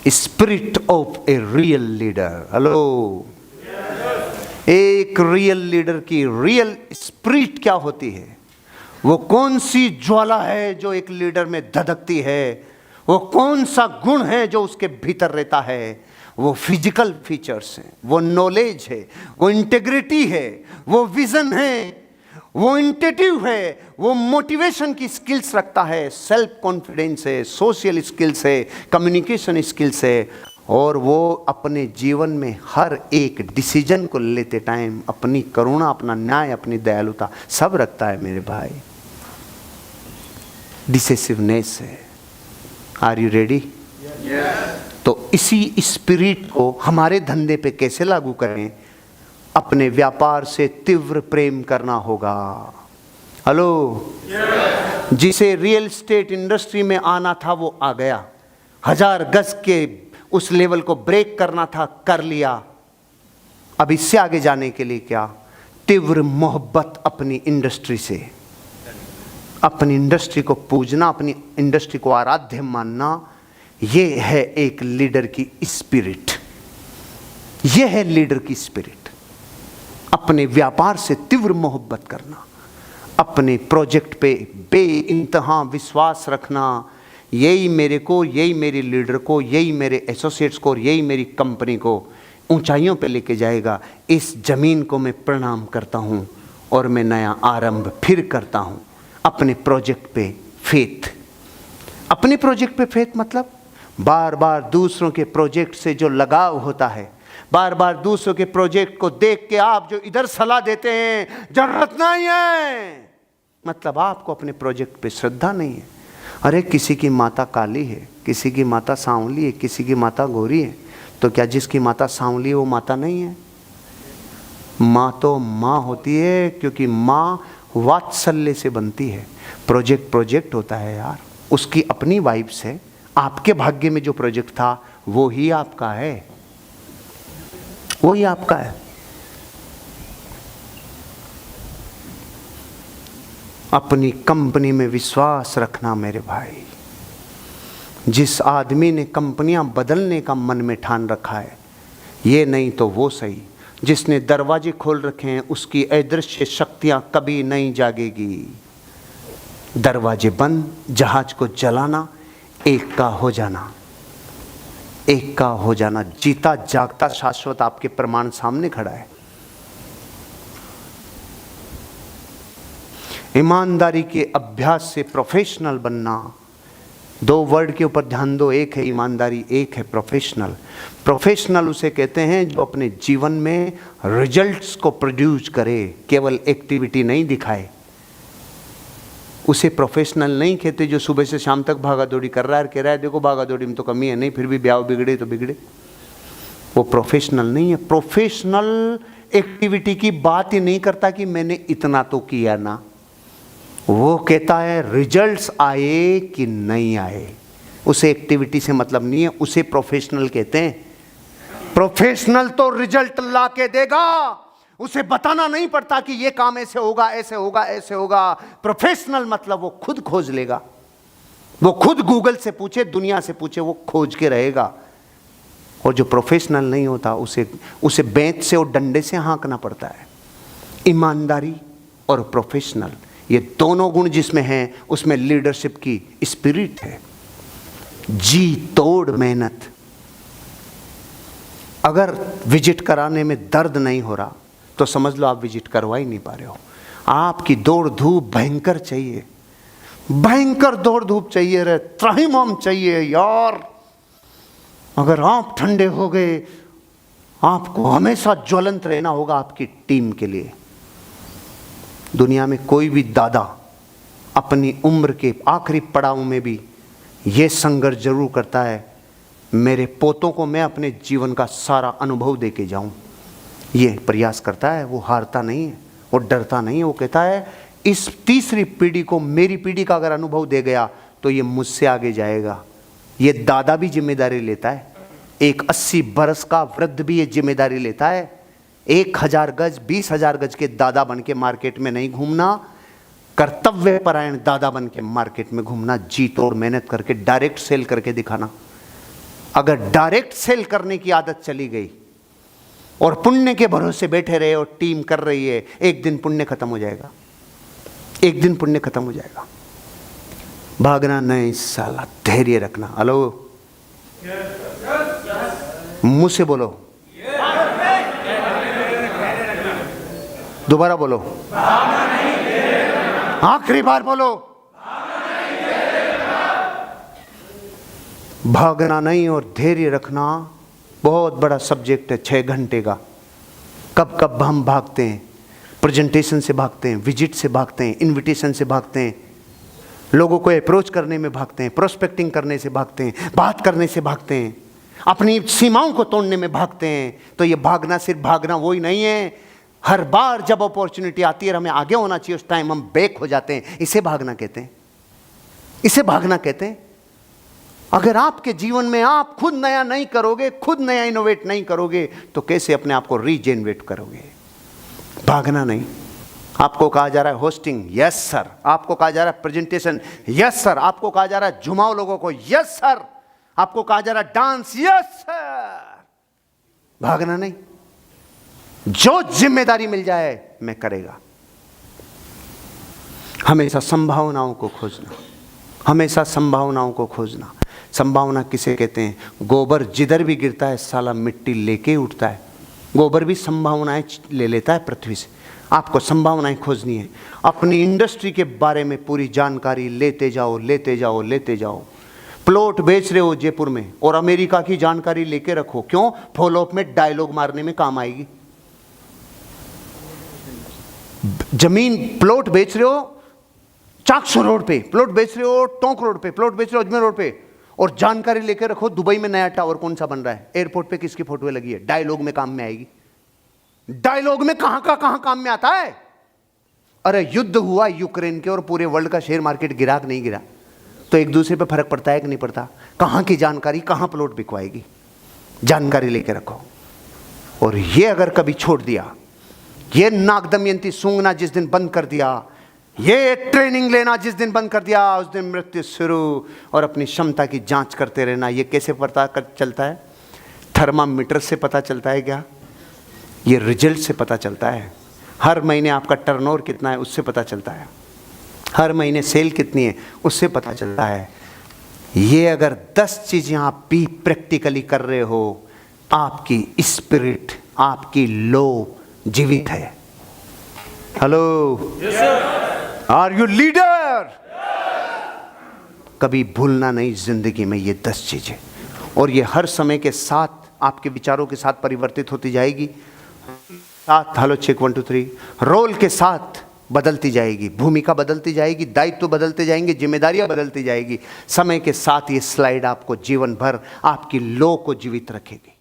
Spirit of a real leader. Hello, एक real leader की real spirit क्या होती है? वो कौन सी ज्वाला है जो एक लीडर में धधकती है? वो कौन सा गुण है जो उसके भीतर रहता है? वो फिजिकल फीचर्स हैं, वो नॉलेज है, वो इंटेग्रिटी है, वो विजन है, वो इंटेटिव है, वो मोटिवेशन की स्किल्स रखता है, सेल्फ कॉन्फिडेंस है, सोशल स्किल्स है, कम्युनिकेशन स्किल्स है, और वो अपने जीवन में हर एक डिसीजन को लेते टाइम अपनी करुणा, अपना न्याय, अपनी दयालुता सब रखता है मेरे भाई। डिसेसिवनेस है। Are you ready? तो इसी स्पिरिट को हमारे धंधे पे कैसे लागू करें? अपने व्यापार से तीव्र प्रेम करना होगा। हेलो, जिसे रियल एस्टेट इंडस्ट्री में आना था वो आ गया, 1000 गज के उस लेवल को ब्रेक करना था, कर लिया। अब इससे आगे जाने के लिए क्या? तीव्र मोहब्बत अपनी इंडस्ट्री से, अपनी इंडस्ट्री को पूजना, अपनी इंडस्ट्री को आराध्य मानना, ये है एक लीडर की स्पिरिट। ये है लीडर की स्पिरिट। अपने व्यापार से तीव्र मोहब्बत करना, अपने प्रोजेक्ट पे बेइंतहा विश्वास रखना, यही मेरे को, यही मेरे लीडर को, यही मेरे एसोसिएट्स को, यही मेरी कंपनी को ऊंचाइयों पे लेके जाएगा। इस जमीन को मैं प्रणाम करता हूँ और मैं नया आरंभ फिर करता हूँ। अपने प्रोजेक्ट पे फेथ। अपने प्रोजेक्ट पे फेथ मतलब बार बार दूसरों के प्रोजेक्ट से जो लगाव होता है, बार बार दूसरों के प्रोजेक्ट को देख के आप जो इधर सलाह देते हैं, जरूरत नहीं है, मतलब आपको अपने प्रोजेक्ट पे श्रद्धा नहीं है। अरे किसी की माता काली है, किसी की माता सांवली है, किसी की माता गोरी है, तो क्या जिसकी माता सांवली है वो माता नहीं है? माँ तो माँ होती है, क्योंकि माँ वात्सल्य से बनती है। प्रोजेक्ट होता है यार, उसकी अपनी वाइब्स है। आपके भाग्य में जो प्रोजेक्ट था वो ही आपका है, वो ही आपका है। अपनी कंपनी में विश्वास रखना मेरे भाई। जिस आदमी ने कंपनियां बदलने का मन में ठान रखा है, ये नहीं तो वो सही, जिसने दरवाजे खोल रखे हैं उसकी अदृश्य शक्तियां कभी नहीं जागेगी। दरवाजे बंद, जहाज को जलाना, एक का हो जाना, एक का हो जाना। जीता जागता शाश्वत आपके प्रमाण सामने खड़ा है। ईमानदारी के अभ्यास से प्रोफेशनल बनना। 2 वर्ड के ऊपर ध्यान दो, एक है ईमानदारी, एक है प्रोफेशनल। प्रोफेशनल उसे कहते हैं जो अपने जीवन में रिजल्ट्स को प्रोड्यूस करे, केवल एक्टिविटी नहीं दिखाए। उसे प्रोफेशनल नहीं कहते जो सुबह से शाम तक भागा दौड़ी कर रहा है, कह रहा है देखो भागा दौड़ी में तो कमी है नहीं, फिर भी ब्याह बिगड़े तो बिगड़े। वो प्रोफेशनल नहीं है। प्रोफेशनल एक्टिविटी की बात ही नहीं करता कि मैंने इतना तो किया ना, वो कहता है रिजल्ट्स आए कि नहीं आए। उसे एक्टिविटी से मतलब नहीं है, उसे प्रोफेशनल कहते हैं। प्रोफेशनल तो रिजल्ट ला के देगा, उसे बताना नहीं पड़ता कि ये काम ऐसे होगा, ऐसे होगा, ऐसे होगा। प्रोफेशनल मतलब वो खुद खोज लेगा, वो खुद गूगल से पूछे, दुनिया से पूछे, वो खोज के रहेगा। और जो प्रोफेशनल नहीं होता उसे बेंच से और डंडे से हाँकना पड़ता है। ईमानदारी और प्रोफेशनल, ये दोनों गुण जिसमें हैं उसमें लीडरशिप की स्पिरिट है। जी तोड़ मेहनत। अगर विजिट कराने में दर्द नहीं हो रहा तो समझ लो आप विजिट करवा ही नहीं पा रहे हो। आपकी दौड़ धूप भयंकर चाहिए, भयंकर दौड़ धूप चाहिए रे, त्राहिमाम चाहिए यार। अगर आप ठंडे हो गए, आपको हमेशा ज्वलंत रहना होगा आपकी टीम के लिए। दुनिया में कोई भी दादा अपनी उम्र के आखिरी पड़ाव में भी ये संघर्ष जरूर करता है, मेरे पोतों को मैं अपने जीवन का सारा अनुभव दे के जाऊं। ये प्रयास करता है, वो हारता नहीं है, वो डरता नहीं है। वो कहता है इस तीसरी पीढ़ी को मेरी पीढ़ी का अगर अनुभव दे गया तो ये मुझसे आगे जाएगा। ये दादा भी जिम्मेदारी लेता है, एक 80 बरस का वृद्ध भी ये जिम्मेदारी लेता है। 1000 गज 20,000 गज के दादा बन के मार्केट में नहीं घूमना, कर्तव्य परायण दादा बन के मार्केट में घूमना, जी तोड़ मेहनत करके डायरेक्ट सेल करके दिखाना। अगर डायरेक्ट सेल करने की आदत चली गई और पुण्य के भरोसे बैठे रहे और टीम कर रही है, एक दिन पुण्य खत्म हो जाएगा, एक दिन पुण्य खत्म हो जाएगा। भागना नहीं साला, धैर्य रखना। हेलो, मुंह से बोलो, दोबारा बोलो, आखिरी बार बोलो, भागना नहीं और धैर्य रखना बहुत बड़ा सब्जेक्ट है 6 घंटे का। कब कब हम भागते हैं, प्रेजेंटेशन से भागते हैं, विजिट से भागते हैं, इनविटेशन से भागते हैं, लोगों को अप्रोच करने में भागते हैं, प्रोस्पेक्टिंग करने से भागते हैं, बात करने से भागते हैं, अपनी सीमाओं को तोड़ने में भागते हैं। तो ये भागना सिर्फ भागना वही नहीं है, हर बार जब अपॉर्चुनिटी आती है हमें आगे होना चाहिए, उस टाइम हम बैक हो जाते हैं। इसे भागना कहते हैं, इसे भागना कहते हैं। अगर आपके जीवन में आप खुद नया नहीं करोगे, खुद नया इनोवेट नहीं करोगे, तो कैसे अपने आप को रीजेनरेट करोगे? भागना नहीं। आपको कहा जा रहा है होस्टिंग, यस सर। आपको कहा जा रहा है प्रेजेंटेशन, यस सर। आपको कहा जा रहा है झुमाओ लोगों को, यस सर। आपको कहा जा रहा है डांस, यस सर। भागना नहीं, जो जिम्मेदारी मिल जाए मैं करेगा। हमेशा संभावनाओं को खोजना, हमेशा संभावनाओं को खोजना। संभावना किसे कहते हैं? गोबर जिधर भी गिरता है साला मिट्टी लेके उठता है। गोबर भी संभावनाएं ले लेता है पृथ्वी से। आपको संभावनाएं खोजनी है। अपनी इंडस्ट्री के बारे में पूरी जानकारी लेते जाओ, लेते जाओ, लेते जाओ। प्लॉट बेच रहे हो जयपुर में और अमेरिका की जानकारी लेके रखो। क्यों? फॉलोअप में डायलॉग मारने में काम आएगी। जमीन प्लॉट बेच रहे हो चाकसू रोड पे, प्लॉट बेच रहे हो टोंक रोड पे, प्लॉट बेच रहे हो अजमेर रोड पे, और जानकारी लेकर रखो दुबई में नया टावर कौन सा बन रहा है, एयरपोर्ट पे किसकी फोटो लगी है। डायलॉग में काम में आएगी। डायलॉग में कहां काम में आता है? अरे युद्ध हुआ यूक्रेन के और पूरे वर्ल्ड का शेयर मार्केट गिरा कि नहीं गिरा, तो एक दूसरे पे फर्क पड़ता है कि नहीं पड़ता? कहां की जानकारी, कहां प्लॉट बिकवाएगी, जानकारी लेके रखो। और ये अगर कभी छोड़ दिया, ये नाग दमयंती सूंघना जिस दिन बंद कर दिया, ये ट्रेनिंग लेना जिस दिन बंद कर दिया, उस दिन मृत्यु शुरू। और अपनी क्षमता की जांच करते रहना। ये कैसे पता चलता है? थर्मामीटर से पता चलता है क्या? ये रिजल्ट से पता चलता है। हर महीने आपका टर्नओवर कितना है उससे पता चलता है। हर महीने सेल कितनी है उससे पता चलता है। ये अगर 10 चीज़ें आप भी प्रैक्टिकली कर रहे हो, आपकी स्पिरिट, आपकी लो जीवित है। Hello, are you leader? कभी भूलना नहीं जिंदगी में ये 10 चीजें। और ये हर समय के साथ आपके विचारों के साथ परिवर्तित होती जाएगी। साथ, हेलो चेक 1 2 3, रोल के साथ बदलती जाएगी, भूमिका बदलती जाएगी, दायित्व बदलते जाएंगे, जिम्मेदारियां बदलती जाएगी। समय के साथ ये स्लाइड आपको जीवन भर आपकी लो को जीवित रखेगी।